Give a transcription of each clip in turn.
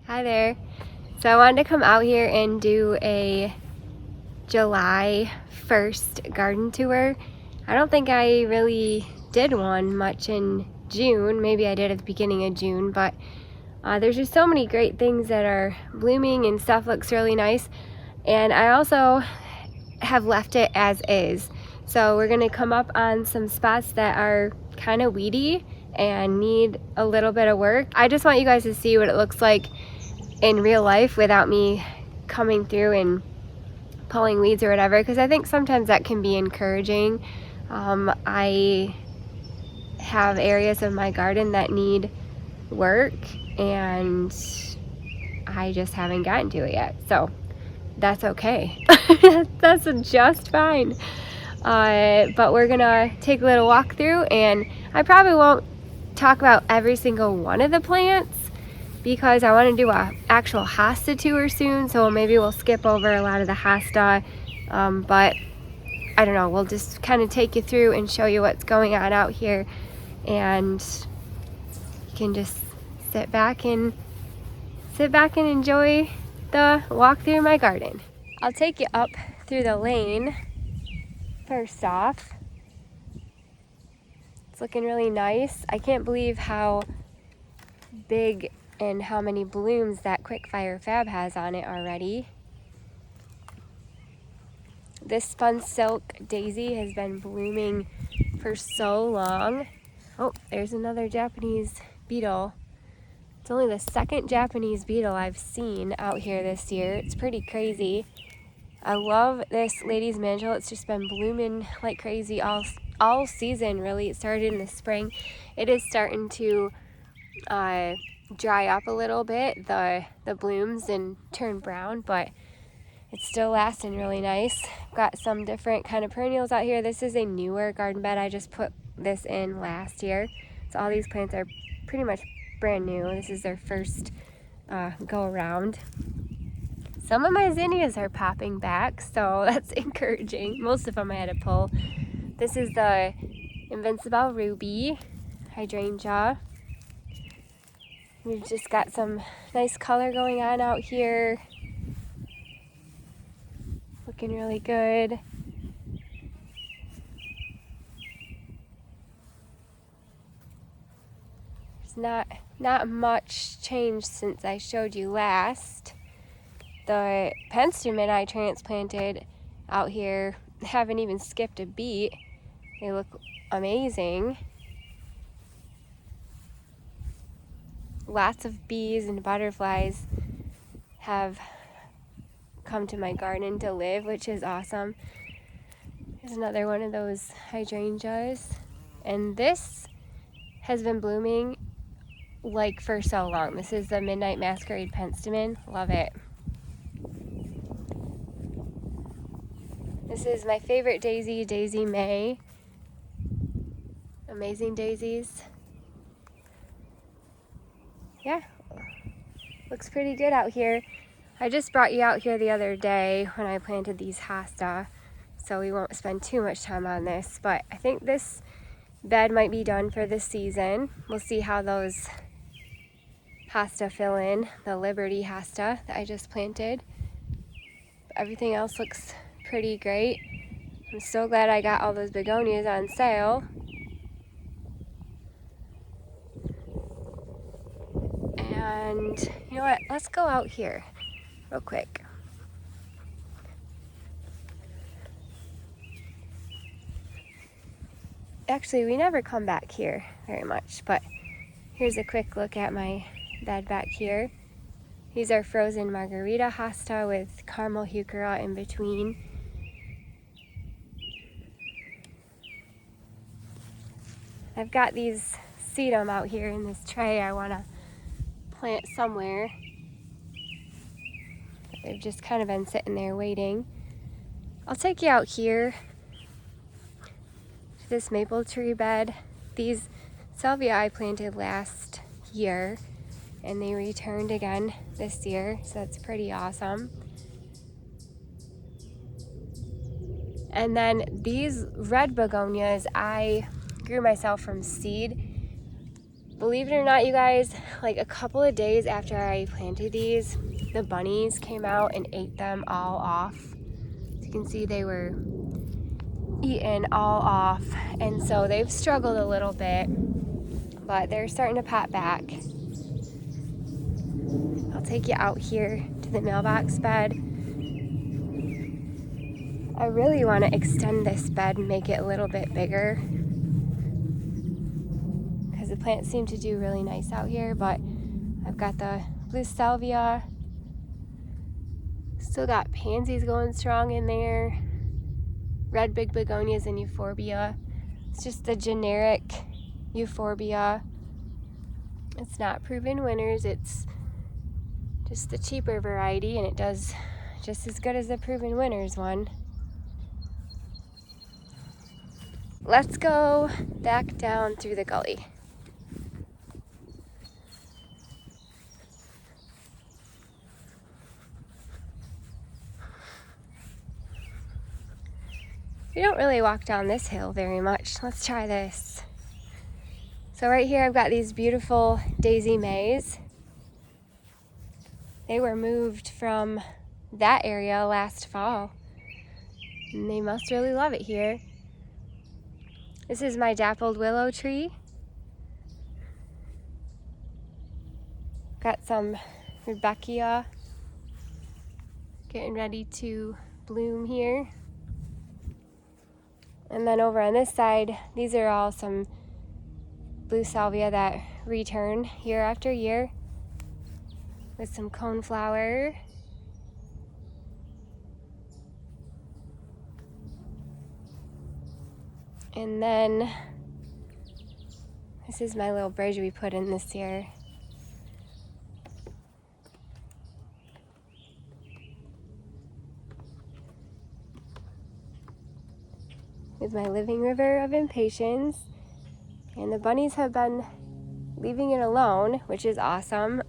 Hi there. So I wanted to come out here and do a July 1st garden tour. I don't think I really did one much in June. Maybe I did at the beginning of June, but there's just so many great things that are blooming and stuff looks really nice. And I also have left it as is. So we're gonna come up on some spots that are kind of weedy and need a little bit of work. I just want you guys to see what it looks like in real life without me coming through and pulling weeds or whatever, because I think sometimes that can be encouraging. I have areas of my garden that need work and I just haven't gotten to it yet, so that's okay. That's just fine. But we're gonna take a little walk through, and I probably won't talk about every single one of the plants because I want to do an actual hosta tour soon, so maybe we'll skip over a lot of the hosta, but I don't know, we'll just kind of take you through and show you what's going on out here, and you can just sit back and enjoy the walk through my garden. I'll take you up through the lane first off. It's looking really nice. I can't believe how big and how many blooms that Quickfire Fab has on it already. This fun silk daisy has been blooming for so long. Oh, there's another Japanese beetle. It's only the second Japanese beetle I've seen out here this year. It's pretty crazy. I love this lady's mandrel. It's just been blooming like crazy all season, really. It started in the spring. It is starting to dry up a little bit, the blooms, and turn brown, but it's still lasting really nice. Got some different kind of perennials out here. This is a newer garden bed. I just put this in last year, so all these plants are pretty much brand new. This is their first go around. Some of my zinnias are popping back, so that's encouraging. Most of them I had to pull. This is the Invincible Ruby hydrangea. We've just got some nice color going on out here. Looking really good. There's not much change since I showed you last. The penstemon I transplanted out here haven't even skipped a beat. They look amazing. Lots of bees and butterflies have come to my garden to live, which is awesome. There's another one of those hydrangeas, and this has been blooming like for so long. This is the Midnight Masquerade penstemon. Love it. This is my favorite daisy, Daisy May. Amazing daisies. Yeah, looks pretty good out here. I just brought you out here the other day when I planted these hosta, so we won't spend too much time on this, but I think this bed might be done for this season. We'll see how those hosta fill in, the Liberty hosta that I just planted. Everything else looks pretty great. I'm so glad I got all those begonias on sale. And you know what, let's go out here real quick. Actually, we never come back here very much, but here's a quick look at my bed back here. These are frozen margarita hosta with caramel heuchera in between. I've got these sedum out here in this tray I want to plant somewhere. They've just kind of been sitting there waiting. I'll take you out here to this maple tree bed. These salvia I planted last year and they returned again this year, so that's pretty awesome. And then these red begonias I grew myself from seed. Believe it or not, you guys, like a couple of days after I planted these, the bunnies came out and ate them all off. As you can see, they were eaten all off, and so they've struggled a little bit, but they're starting to pop back. I'll take you out here to the mailbox bed. I really want to extend this bed and make it a little bit bigger because the plants seem to do really nice out here, but I've got the blue salvia, still got pansies going strong in there, red big begonias and euphorbia. It's just the generic euphorbia. It's not proven winners, it's just the cheaper variety, and it does just as good as the proven winners one. Let's go back down through the gully. We don't really walk down this hill very much. Let's try this. So right here I've got these beautiful daisy mays. They were moved from that area last fall, and they must really love it here. This is my dappled willow tree. Got some rudbeckia getting ready to bloom here. And then over on this side, these are all some blue salvia that return year after year with some coneflower. And then this is my little bridge we put in this year. With my living river of impatiens. And the bunnies have been leaving it alone, which is awesome.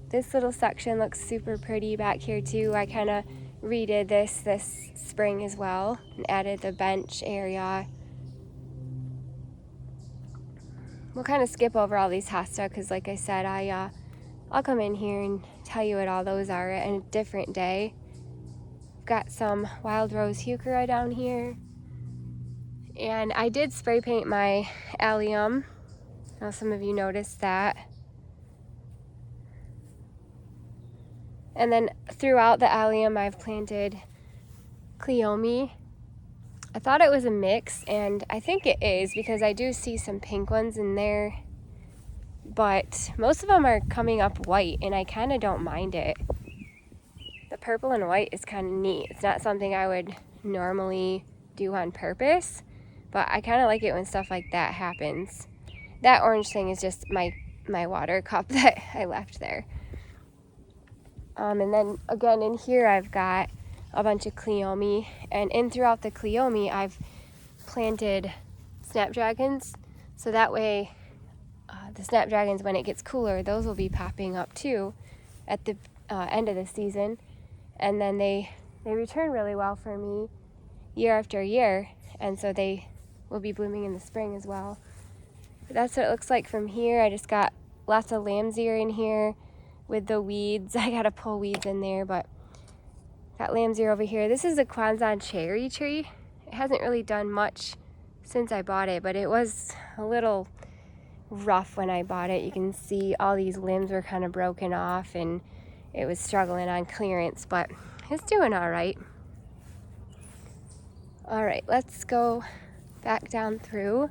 This little section looks super pretty back here too. I kind of redid this spring as well and added the bench area. We'll kind of skip over all these hosta because, like I said, I'll come in here and tell you what all those are at a different day. Got some wild rose heuchera down here, and I did spray paint my allium. I know some of you noticed that. And then throughout the allium I've planted cleome. I thought it was a mix, and I think it is because I do see some pink ones in there, but most of them are coming up white, and I kind of don't mind it. The purple and white is kind of neat. It's not something I would normally do on purpose, but I kind of like it when stuff like that happens. That orange thing is just my water cup that I left there. And then again in here I've got a bunch of cleome, and in throughout the cleome I've planted snapdragons, so that way the snapdragons, when it gets cooler, those will be popping up too at the end of the season, and then they return really well for me year after year, and so they will be blooming in the spring as well. But that's what it looks like from here. I just got lots of lamb's ear in here with the weeds. I gotta pull weeds in there, but got lamb's ear over here. This is a Kwanzaa cherry tree. It hasn't really done much since I bought it, but it was a little rough when I bought it. You can see all these limbs were kind of broken off, and it was struggling on clearance, but it's doing all right. All right, let's go back down through.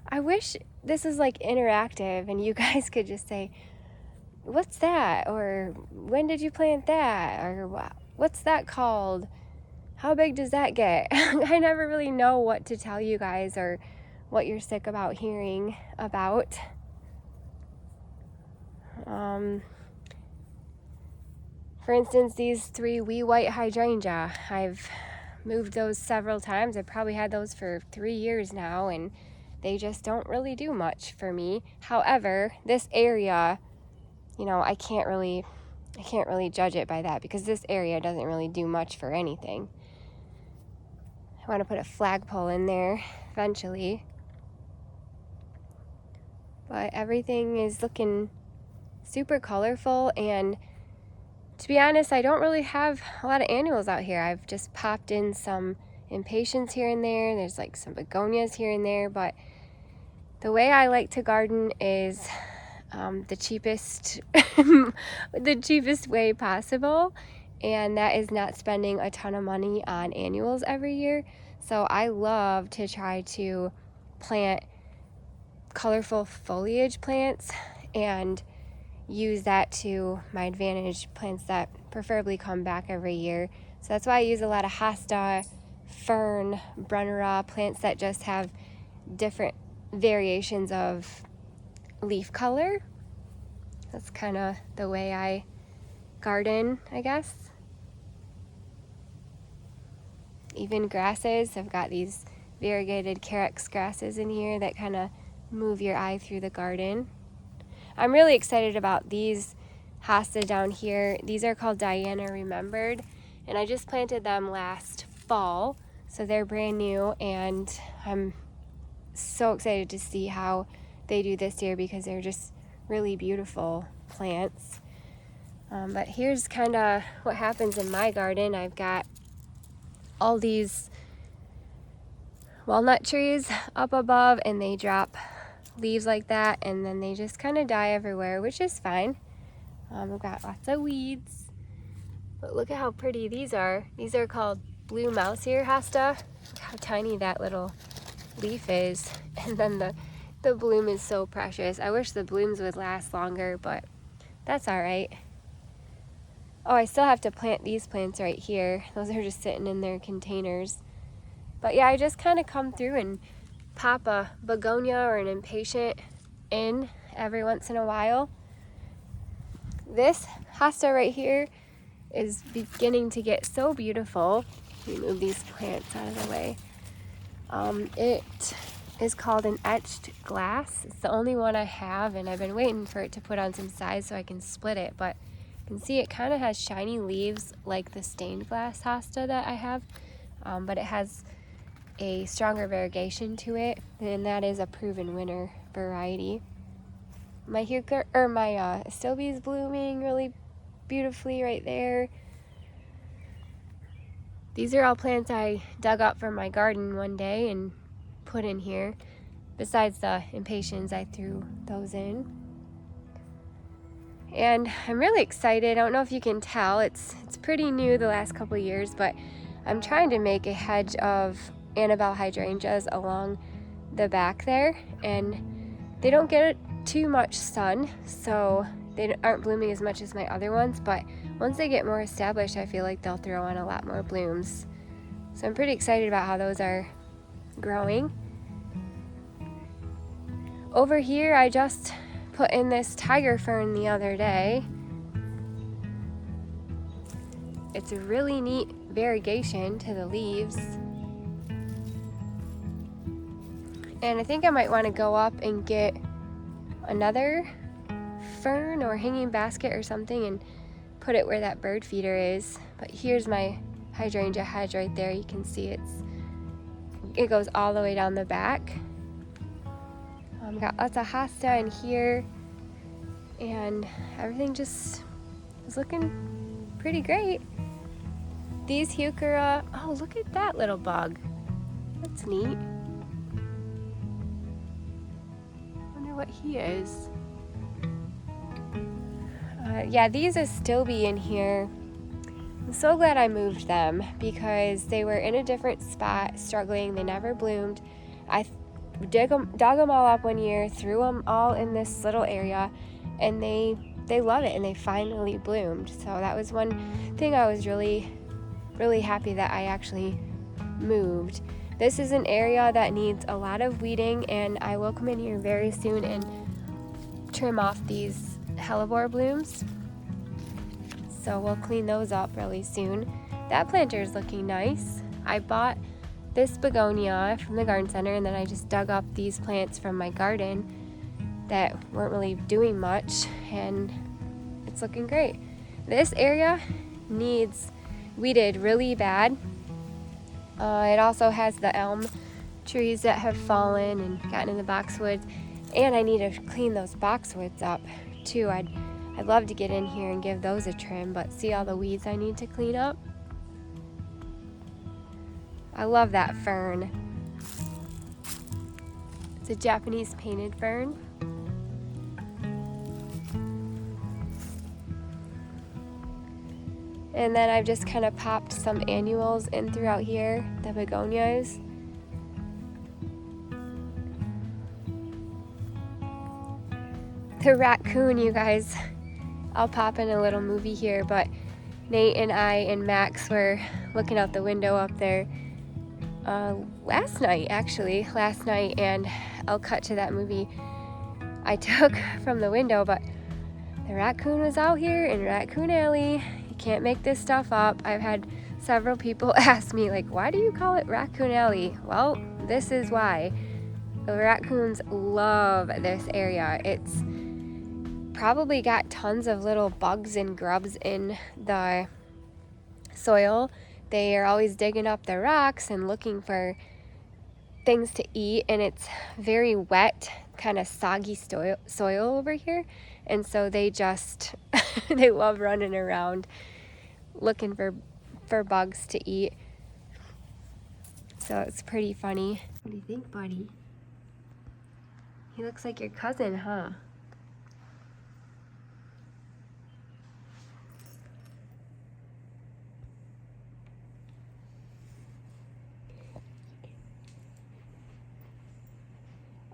I wish this was like interactive and you guys could just say, what's that? Or when did you plant that? Or what's that called? How big does that get? I never really know what to tell you guys or what you're sick about hearing about. For instance, these 3 wee white hydrangea, I've moved those several times. I've probably had those for 3 years now, and they just don't really do much for me. However, this area you know, I can't really judge it by that because this area doesn't really do much for anything. I want to put a flagpole in there eventually. But everything is looking super colorful, and to be honest, I don't really have a lot of annuals out here. I've just popped in some impatiens here and there. There's like some begonias here and there, but the way I like to garden is the cheapest the cheapest way possible, and that is not spending a ton of money on annuals every year. So I love to try to plant colorful foliage plants and use that to my advantage, plants that preferably come back every year. So that's why I use a lot of hosta, fern, brunnera, plants that just have different variations of leaf color. That's kind of the way I garden, I guess. Even grasses, I've got these variegated carex grasses in here that kind of move your eye through the garden. I'm really excited about these hosta down here. These are called Diana Remembered, and I just planted them last fall, so they're brand new, and I'm so excited to see how they do this year because they're just really beautiful plants. But here's kind of what happens in my garden. I've got all these walnut trees up above, and they drop leaves like that, and then they just kind of die everywhere, which is fine. I've got lots of weeds, but look at how pretty these are. These are called blue mouse ear hosta. Look how tiny that little leaf is, and then the bloom is so precious. I wish the blooms would last longer, but that's all right. Oh, I still have to plant these plants right here. Those are just sitting in their containers. But yeah, I just kind of come through and pop a begonia or an impatient in every once in a while. This hosta right here is beginning to get so beautiful. Let me move these plants out of the way. It is called an etched glass. It's the only one I have, and I've been waiting for it to put on some size so I can split it, but you can see it kind of has shiny leaves like the stained glass hosta that I have, but it has a stronger variegation to it, and that is a proven winner variety. My Sylvia is blooming really beautifully right there. These are all plants I dug up from my garden one day and put in here. Besides the impatiens, I threw those in. And I'm really excited. I don't know if you can tell, it's pretty new the last couple of years, but I'm trying to make a hedge of Annabelle hydrangeas along the back there, and they don't get too much sun, so they aren't blooming as much as my other ones, but once they get more established, I feel like they'll throw on a lot more blooms. So I'm pretty excited about how those are growing. Over here, I just put in this tiger fern the other day. It's a really neat variegation to the leaves. And I think I might want to go up and get another fern or hanging basket or something and put it where that bird feeder is. But here's my hydrangea hedge right there. You can see it goes all the way down the back. Got lots of hosta in here, and everything just is looking pretty great. These heuchera, oh, look at that little bug. That's neat. Wonder what he is. Yeah, these is still be in here. I'm so glad I moved them because they were in a different spot, struggling. They never bloomed. I dug them all up one year, threw them all in this little area, and they love it, and they finally bloomed. So that was one thing I was really happy that I actually moved. This is an area that needs a lot of weeding, and I will come in here very soon and trim off these hellebore blooms. So we'll clean those up really soon. That planter is looking nice. I bought this begonia from the garden center, and then I just dug up these plants from my garden that weren't really doing much, and it's looking great. This area needs weeded really bad. It also has the elm trees that have fallen and gotten in the boxwoods, and I need to clean those boxwoods up too. I'd love to get in here and give those a trim, but see all the weeds I need to clean up? I love that fern. It's a Japanese painted fern. And then I've just kind of popped some annuals in throughout here, the begonias. The raccoon, you guys, I'll pop in a little movie here, but Nate and I and Max were looking out the window up there last night, and I'll cut to that movie I took from the window, but the raccoon was out here in Raccoon Alley. You can't make this stuff up. I've had several people ask me, like, why do you call it Raccoon Alley? Well, this is why. The raccoons love this area. It's probably got tons of little bugs and grubs in the soil. They are always digging up the rocks and looking for things to eat, and it's very wet, kind of soggy soil over here, and so they just they love running around looking for bugs to eat. So it's pretty funny. What do you think, buddy? He looks like your cousin, huh?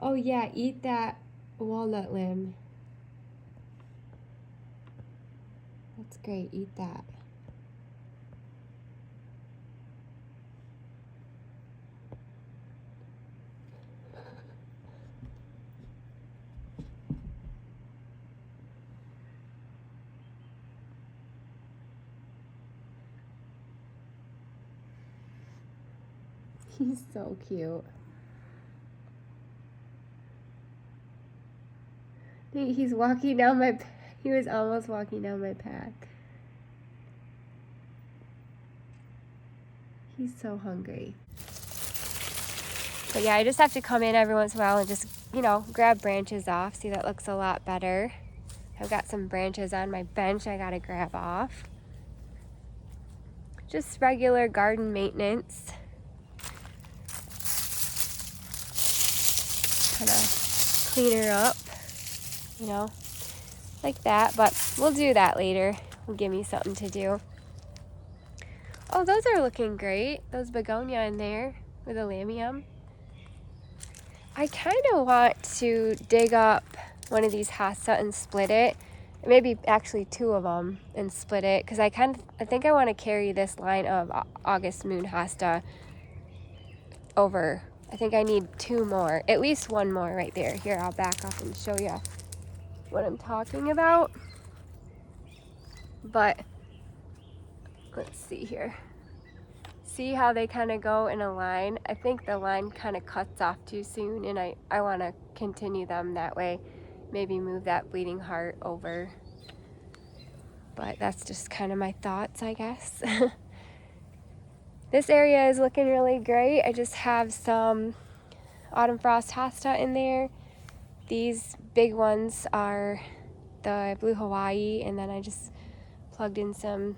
Oh yeah, eat that walnut limb. That's great, eat that. He's so cute. He's walking down my, he was almost walking down my path. He's so hungry. But yeah, I just have to come in every once in a while and just, you know, grab branches off. See, that looks a lot better. I've got some branches on my bench I gotta grab off. Just regular garden maintenance. Kind of clean her up, you know, like that. But we'll do that later. It'll give me something to do. Oh, those are looking great. Those begonia in there with a lamium. I kind of want to dig up one of these hosta and split it. Maybe actually two of them and split it, because I think I want to carry this line of August Moon hosta over. I think I need two more, at least one more right there. Here, I'll back up and show you what I'm talking about. But let's see here. See how they kind of go in a line? I think the line kind of cuts off too soon, and I want to continue them that way. Maybe move that bleeding heart over. But that's just kind of my thoughts, I guess. This area is looking really great. I just have some autumn frost hosta in there. These big ones are the blue Hawaii, and then I just plugged in some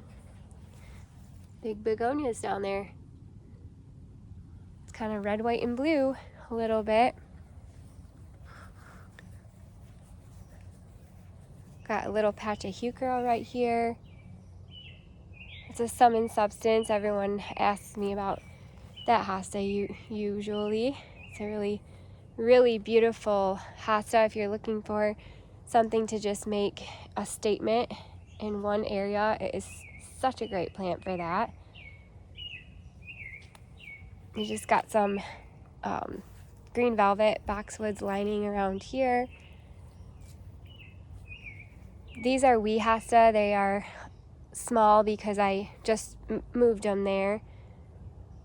big begonias down there. It's kind of red, white, and blue a little bit. Got a little patch of heuchera right here. It's a summon substance. Everyone asks me about that hosta usually. It's a really, really beautiful hosta if you're looking for something to just make a statement in one area. It is such a great plant for that. We just got some green velvet boxwoods lining around here. These are wee hosta. They are small because I just moved them there.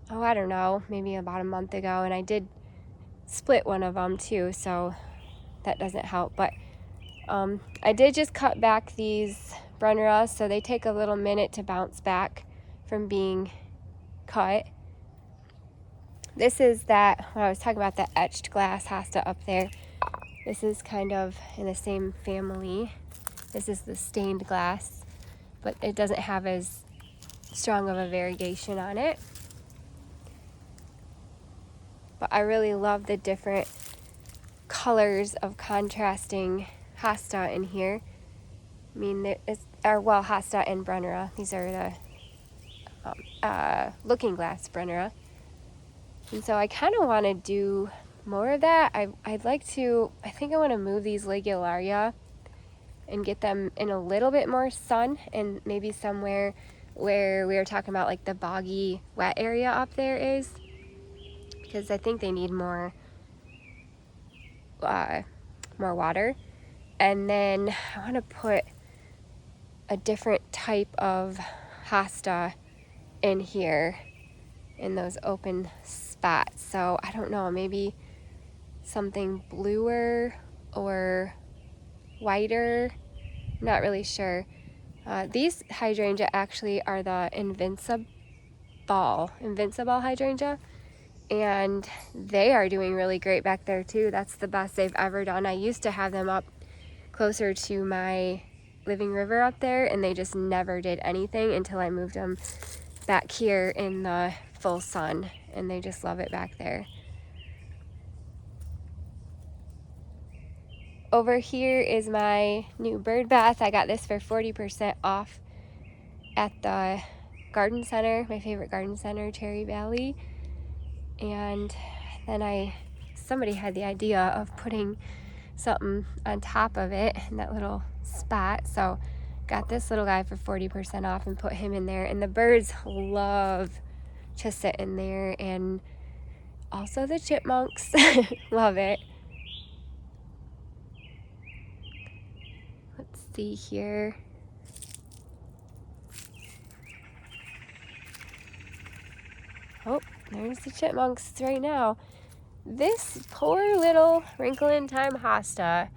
Oh, I don't know, maybe about a month ago, and I did split one of them too, so that doesn't help. But I did just cut back these Brunnera, so they take a little minute to bounce back from being cut. This is that, when I was talking about the etched glass hosta up there, this is kind of in the same family. This is the stained glass, but it doesn't have as strong of a variegation on it. But I really love the different colors of contrasting hosta in here. I mean, hosta and Brunnera. These are the looking glass Brunnera. And so I kind of want to do more of that. I think I want to move these Ligularia and get them in a little bit more sun, and maybe somewhere where we were talking about like the boggy wet area up there is, because I think they need more water. And then I want to put a different type of hosta in here in those open spots. So I don't know, maybe something bluer or whiter, not really sure. These hydrangea actually are the invincible hydrangea, and they are doing really great back there too. That's the best they've ever done. I used to have them up closer to my living river up there, and they just never did anything until I moved them back here in the full sun, and they just love it back there. Over here is my new bird bath. I got this for 40% off at the garden center, my favorite garden center, Cherry Valley. And then somebody had the idea of putting something on top of it in that little spot. So got this little guy for 40% off and put him in there. And the birds love to sit in there, and also the chipmunks love it. Let's see here. Oh, there's the chipmunks right now. This poor little wrinkle in time hosta,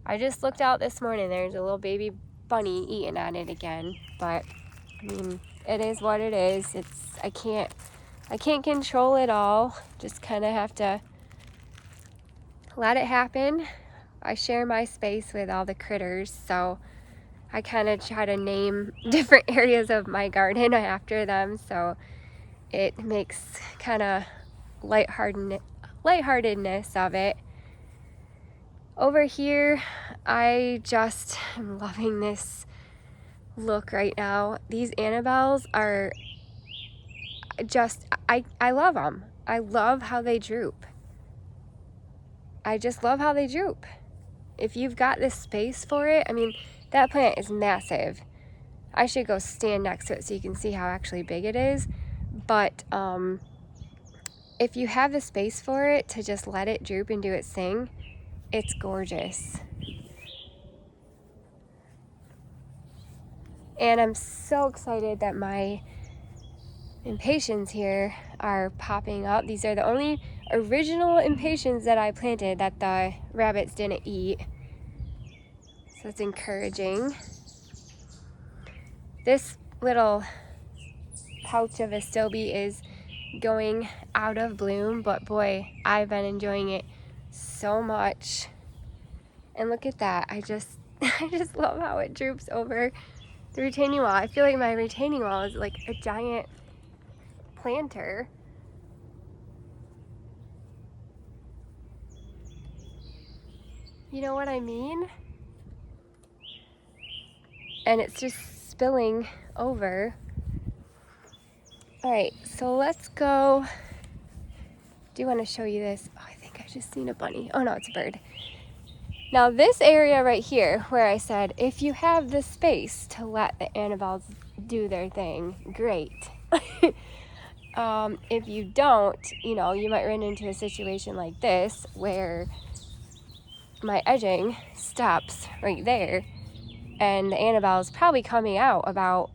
I just looked out this morning, there's a little baby bunny eating at it again. But I mean, it is what it is. I can't control it all. Just kind of have to let it happen. I share my space with all the critters, so I kind of try to name different areas of my garden after them, so it makes kind of lightheartedness of it. Over here, I just am loving this look right now. These Annabelles are just, I love them. I love how they droop. I just love how they droop. If you've got this space for it, I mean, that plant is massive. I should go stand next to it so you can see how actually big it is. But if you have the space for it to just let it droop and do its thing, it's gorgeous. And I'm so excited that my impatiens here are popping up. These are the only original impatiens that I planted that the rabbits didn't eat. So it's encouraging. This little pouch of astilbe is going out of bloom, but boy, I've been enjoying it so much. And look at that. I just love how it droops over the retaining wall. I feel like my retaining wall is like a giant planter. You know what I mean? And it's just spilling over. All right, so let's go. Do you want to show you this? Oh, I think I just seen a bunny. Oh no, it's a bird. Now this area right here where I said, if you have the space to let the Annabelles do their thing, great. If you don't, you know, you might run into a situation like this where my edging stops right there, and the Annabelle is probably coming out about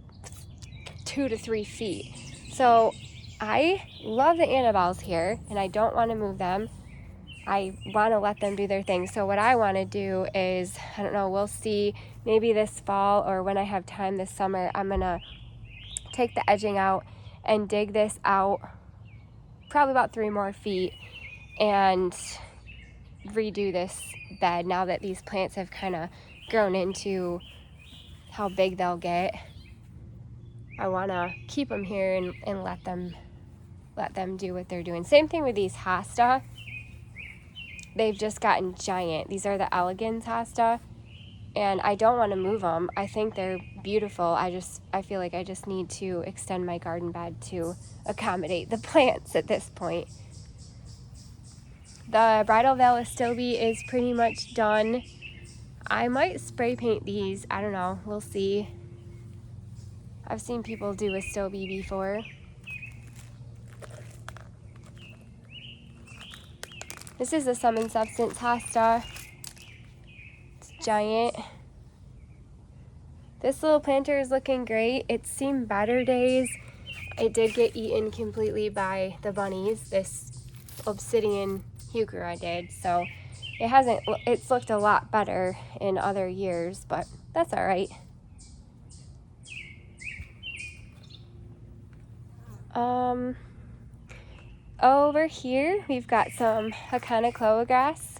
2 to 3 feet. So I love the Annabelles here, and I don't want to move them. I want to let them do their thing. So what I want to do is, I don't know, we'll see, maybe this fall or when I have time this summer, I'm going to take the edging out and dig this out probably about 3 more feet and redo this bed now that these plants have kind of grown into how big they'll get. I want to keep them here and let them do what they're doing. Same thing with these hosta. They've just gotten giant. These are the elegans hosta, and I don't want to move them. I think they're beautiful. I feel like I just need to extend my garden bed to accommodate the plants at this point. The bridal veil Astilbe is pretty much done. I might spray paint these. I don't know. We'll see. I've seen people do Astilbe before. This is the Sum and Substance hosta. It's giant. This little planter is looking great. It's seen better days. It did get eaten completely by the bunnies. This obsidian heuchera did. So it's looked a lot better in other years, but that's all right. Over here, we've got some Hakanakloa grass.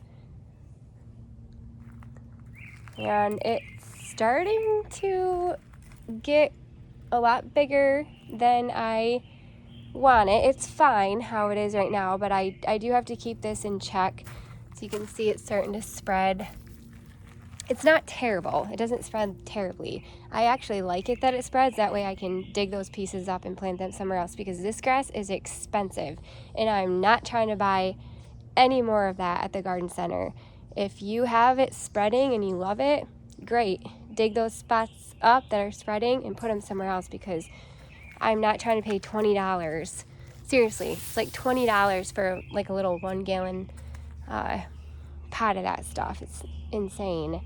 And it's starting to get a lot bigger than I want it. It's fine how it is right now, but I do have to keep this in check. So you can see it's starting to spread. It's not terrible. It doesn't spread terribly. I actually like it that it spreads. That way I can dig those pieces up and plant them somewhere else, because this grass is expensive and I'm not trying to buy any more of that at the garden center. If you have it spreading and you love it, great. Dig those spots up that are spreading and put them somewhere else, because I'm not trying to pay $20. Seriously, it's like $20 for like a little 1 gallon pot of that stuff. It's insane.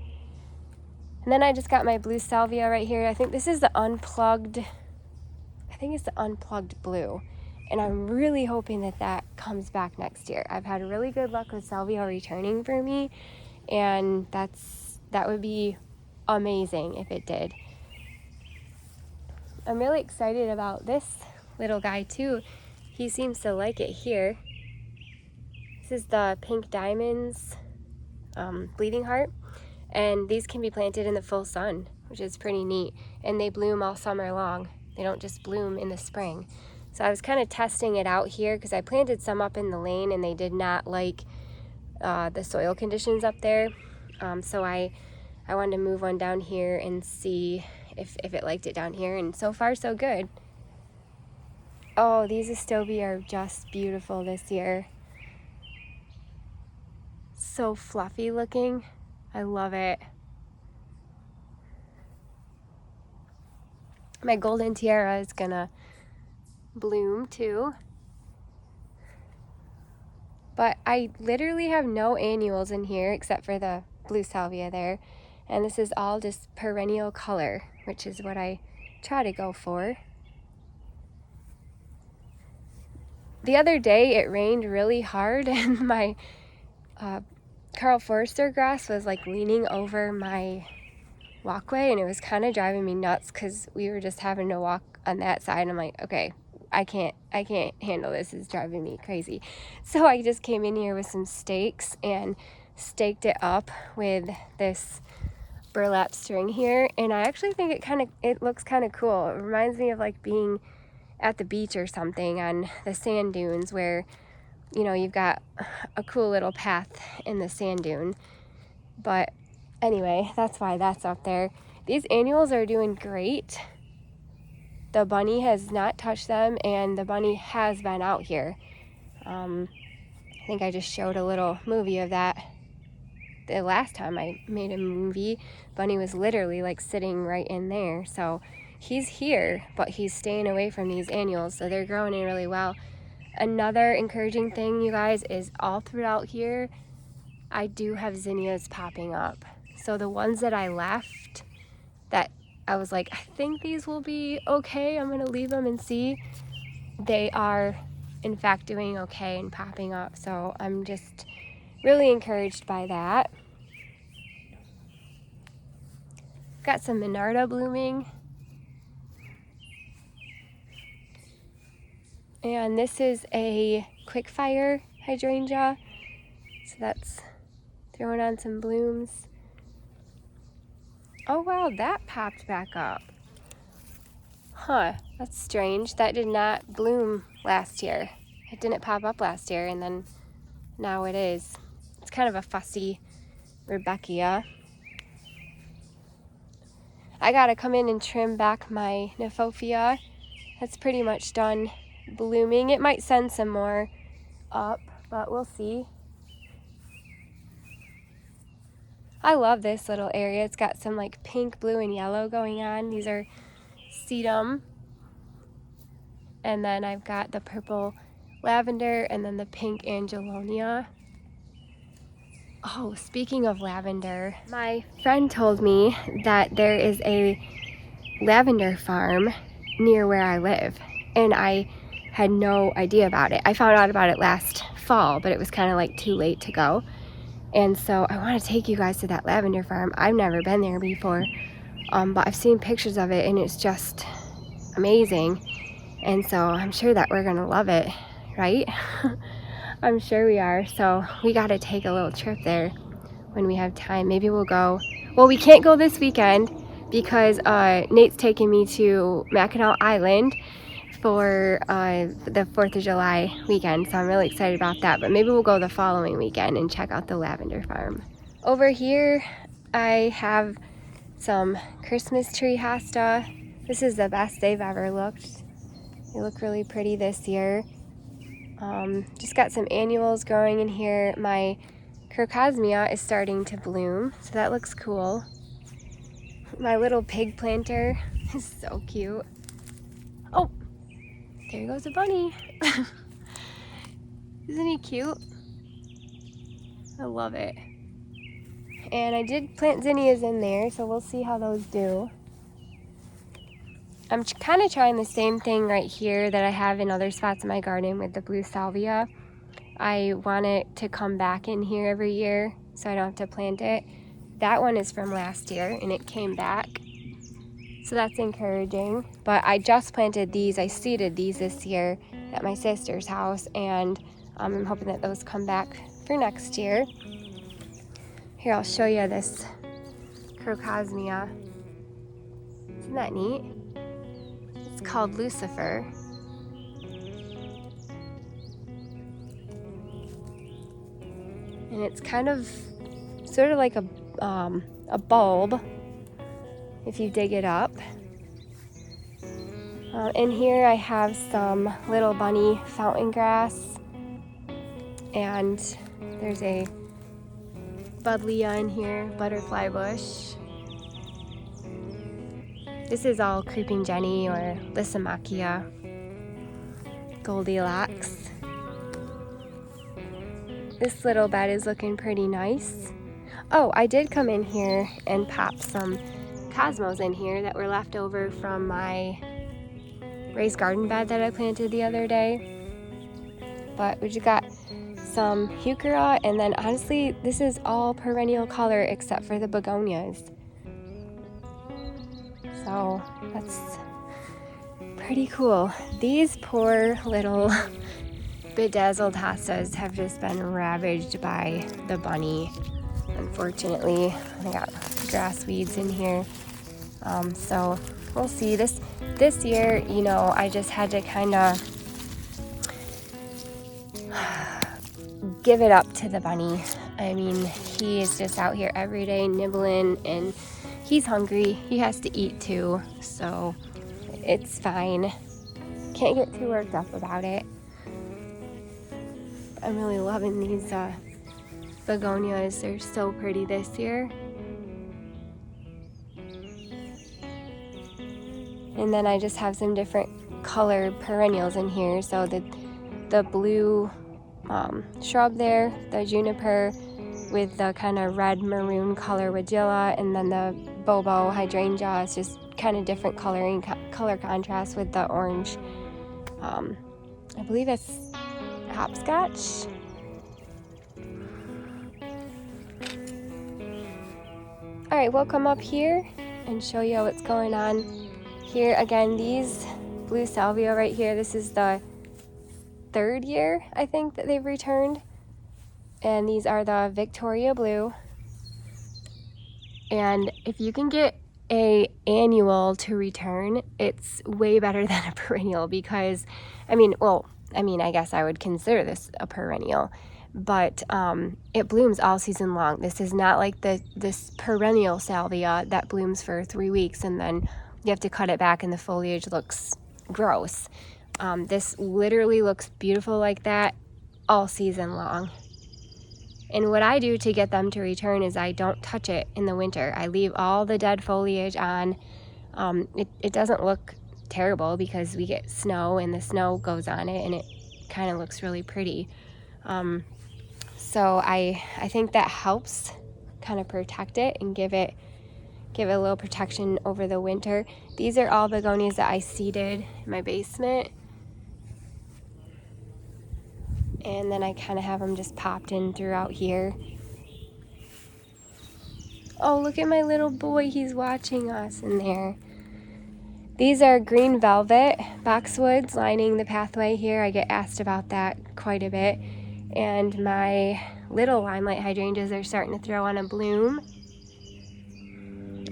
And then I just got my blue salvia right here. I think this is the unplugged, I think it's the unplugged blue. And I'm really hoping that that comes back next year. I've had really good luck with salvia returning for me, and that would be amazing if it did. I'm really excited about this little guy too. He seems to like it here. This is the Pink Diamonds Bleeding Heart, and these can be planted in the full sun, which is pretty neat, and they bloom all summer long. They don't just bloom in the spring. So I was kind of testing it out here because I planted some up in the lane and they did not like the soil conditions up there. So I wanted to move one down here and see if it liked it down here, and so far so good. Oh, these Astilbe are just beautiful this year. So fluffy looking. I love it. My golden tiara is gonna bloom too. But I literally have no annuals in here except for the blue salvia there. And this is all just perennial color, which is what I try to go for. The other day it rained really hard and my Carl Forster grass was like leaning over my walkway, and it was kind of driving me nuts because we were just having to walk on that side, and I'm like, okay, I can't handle this. It's driving me crazy. So I just came in here with some stakes and staked it up with this burlap string here, and I actually think it looks kind of cool. It reminds me of like being at the beach or something on the sand dunes where, you know, you've got a cool little path in the sand dune. But anyway, that's why that's up there. These annuals are doing great. The bunny has not touched them, and the bunny has been out here. I think I just showed a little movie of that the last time I made a movie. Bunny was literally like sitting right in there. So he's here, but he's staying away from these annuals, so they're growing in really well. Another encouraging thing, you guys, is all throughout here I do have zinnias popping up. So the ones that I left that I was like, I think these will be okay, I'm gonna leave them and see, they are in fact doing okay and popping up. So I'm just really encouraged by that. Got some Minarda blooming. And this is a quickfire hydrangea. So that's throwing on some blooms. Oh wow, that popped back up. Huh, that's strange. That did not bloom last year. It didn't pop up last year, and then now it is. It's kind of a fussy Rebecca. I gotta come in and trim back my Nephophia. That's pretty much done blooming. It might send some more up, but we'll see. I love this little area. It's got some like pink, blue, and yellow going on. These are sedum. And then I've got the purple lavender and then the pink angelonia. Oh, speaking of lavender, my friend told me that there is a lavender farm near where I live, and I had no idea about it. I found out about it last fall, but it was kind of like too late to go. And so I want to take you guys to that lavender farm. I've never been there before, but I've seen pictures of it and it's just amazing. And so I'm sure that we're gonna love it, right? I'm sure we are. So we gotta take a little trip there when we have time. Maybe we'll go. Well, we can't go this weekend because Nate's taking me to Mackinac Island for the 4th of July weekend. So I'm really excited about that. But maybe we'll go the following weekend and check out the lavender farm. Over here, I have some Christmas tree hosta. This is the best they've ever looked. They look really pretty this year. Just got some annuals growing in here. My Crocosmia is starting to bloom, so that looks cool. My little pig planter is so cute. Oh, there goes a bunny. Isn't he cute? I love it. And I did plant zinnias in there, so we'll see how those do. I'm kind of trying the same thing right here that I have in other spots in my garden with the blue salvia. I want it to come back in here every year so I don't have to plant it. That one is from last year and it came back, so that's encouraging. But I just planted these, I seeded these this year at my sister's house, and I'm hoping that those come back for next year. Here, I'll show you this Crocosmia. Isn't that neat? It's called Lucifer. And it's kind of sort of like a bulb if you dig it up. In here I have some little bunny fountain grass, and there's a buddleia in here, butterfly bush. This is all creeping Jenny or Lysimachia, Goldilocks. This little bed is looking pretty nice. Oh, I did come in here and pop some cosmos in here that were left over from my raised garden bed that I planted the other day. But we just got some heuchera, and then honestly, this is all perennial color except for the begonias. So that's pretty cool. These poor little bedazzled hostas have just been ravaged by the bunny, unfortunately. I got grass weeds in here. So we'll see. This year, you know, I just had to kind of give it up to the bunny. I mean, he is just out here every day nibbling, and he's hungry. He has to eat too, so it's fine. Can't get too worked up about it. I'm really loving these begonias. They're so pretty this year. And then I just have some different colored perennials in here. So the blue shrub there, the juniper with the kind of red maroon color weigilla, and then the bobo hydrangea is just kind of different color contrast with the orange. I believe it's hopscotch. Alright, we'll come up here and show you what's going on here. Again, these blue salvia right here, this is the 3rd year, I think, that they've returned. And these are the Victoria Blue. And if you can get a annual to return, it's way better than a perennial because, I guess I would consider this a perennial, but it blooms all season long. This is not like this perennial salvia that blooms for 3 weeks and then you have to cut it back and the foliage looks gross. This literally looks beautiful like that all season long. And what I do to get them to return is I don't touch it in the winter. I leave all the dead foliage on. It doesn't look terrible because we get snow and the snow goes on it and it kind of looks really pretty. So I think that helps kind of protect it and give it a little protection over the winter. These are all begonias that I seeded in my basement. And then I kind of have them just popped in throughout here. Oh, look at my little boy. He's watching us in there. These are green velvet boxwoods lining the pathway here. I get asked about that quite a bit. And my little limelight hydrangeas are starting to throw on a bloom.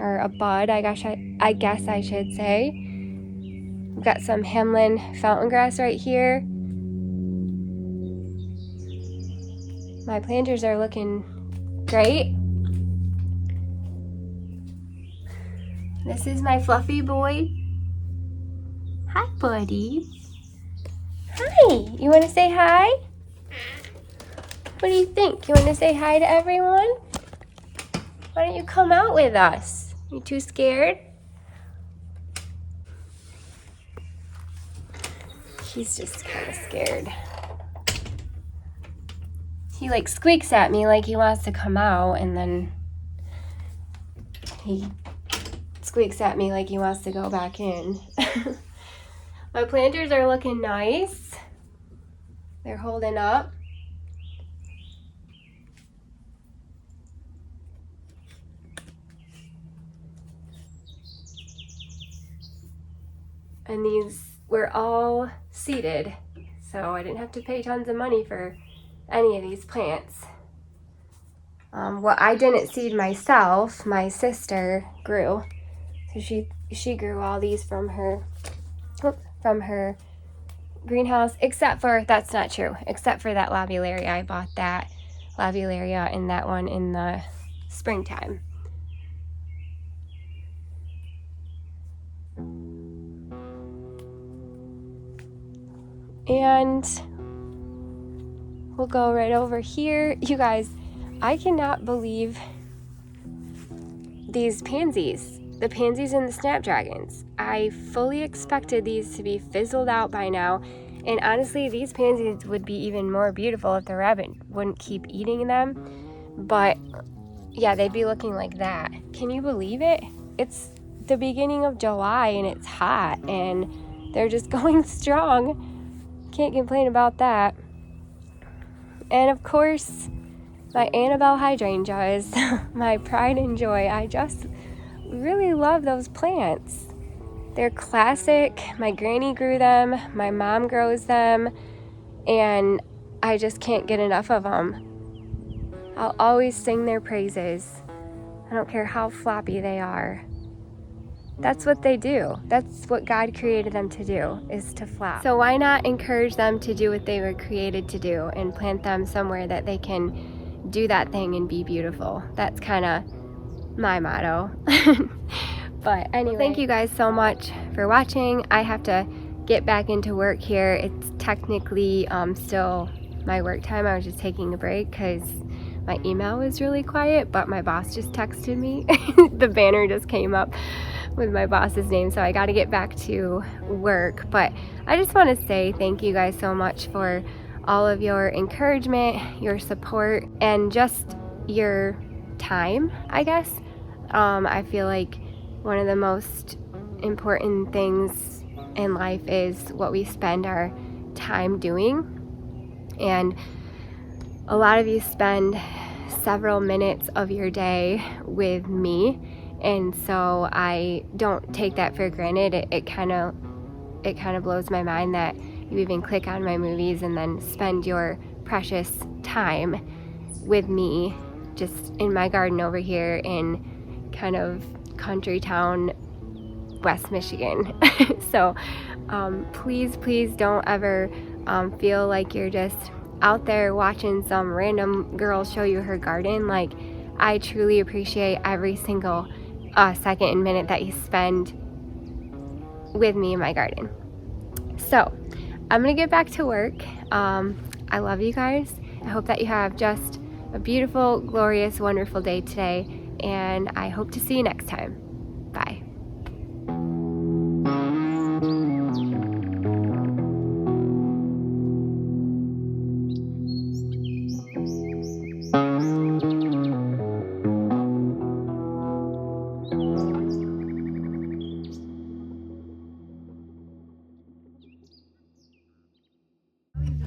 Or a bud, I guess I should say. We've got some Himlin fountain grass right here. My planters are looking great. This is my fluffy boy. Hi, buddy. Hi. You want to say hi? What do you think? You want to say hi to everyone? Why don't you come out with us? You too scared? He's just kind of scared. He like squeaks at me like he wants to come out, and then he squeaks at me like he wants to go back in. My planters are looking nice. They're holding up. And these were all seeded, so I didn't have to pay tons of money for any of these plants. What I didn't seed myself, my sister grew. So she grew all these from her greenhouse, except for, that's not true, except for that labialaria. I bought that labialaria and that one in the springtime. And we'll go right over here. You guys, I cannot believe these pansies, the pansies and the snapdragons. I fully expected these to be fizzled out by now. And honestly, these pansies would be even more beautiful if the rabbit wouldn't keep eating them. But yeah, they'd be looking like that. Can you believe it? It's the beginning of July and it's hot and they're just going strong. Can't complain about that. And of course, my Annabelle hydrangea is my pride and joy. I just really love those plants. They're classic. My granny grew them, my mom grows them, and I just can't get enough of them. I'll always sing their praises. I don't care how floppy they are. That's what they do. That's what God created them to do, is to flop. So why not encourage them to do what they were created to do and plant them somewhere that they can do that thing and be beautiful? That's kind of my motto. But anyway, thank you guys so much for watching. I have to get back into work here. It's technically still my work time. I was just taking a break because my email was really quiet, but my boss just texted me. The banner just came up with my boss's name, so I got to get back to work. But I just want to say thank you guys so much for all of your encouragement, your support, and just your time, I guess. I feel like one of the most important things in life is what we spend our time doing, and a lot of you spend several minutes of your day with me, and so I don't take that for granted. It kind of blows my mind that you even click on my movies and then spend your precious time with me just in my garden over here in kind of country town, West Michigan. So please don't ever feel like you're just out there watching some random girl show you her garden. Like, I truly appreciate every single second and minute that you spend with me in my garden. So I'm gonna get back to work. I love you guys. I hope that you have just a beautiful, glorious, wonderful day today, and I hope to see you next time. Bye.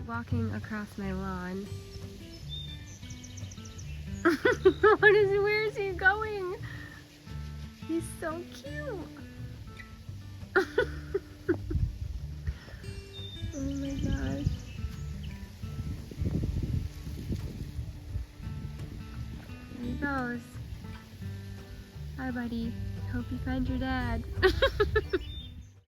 Walking across my lawn. Where is he going? He's so cute. Oh my gosh. There he goes. Hi, buddy. Hope you find your dad.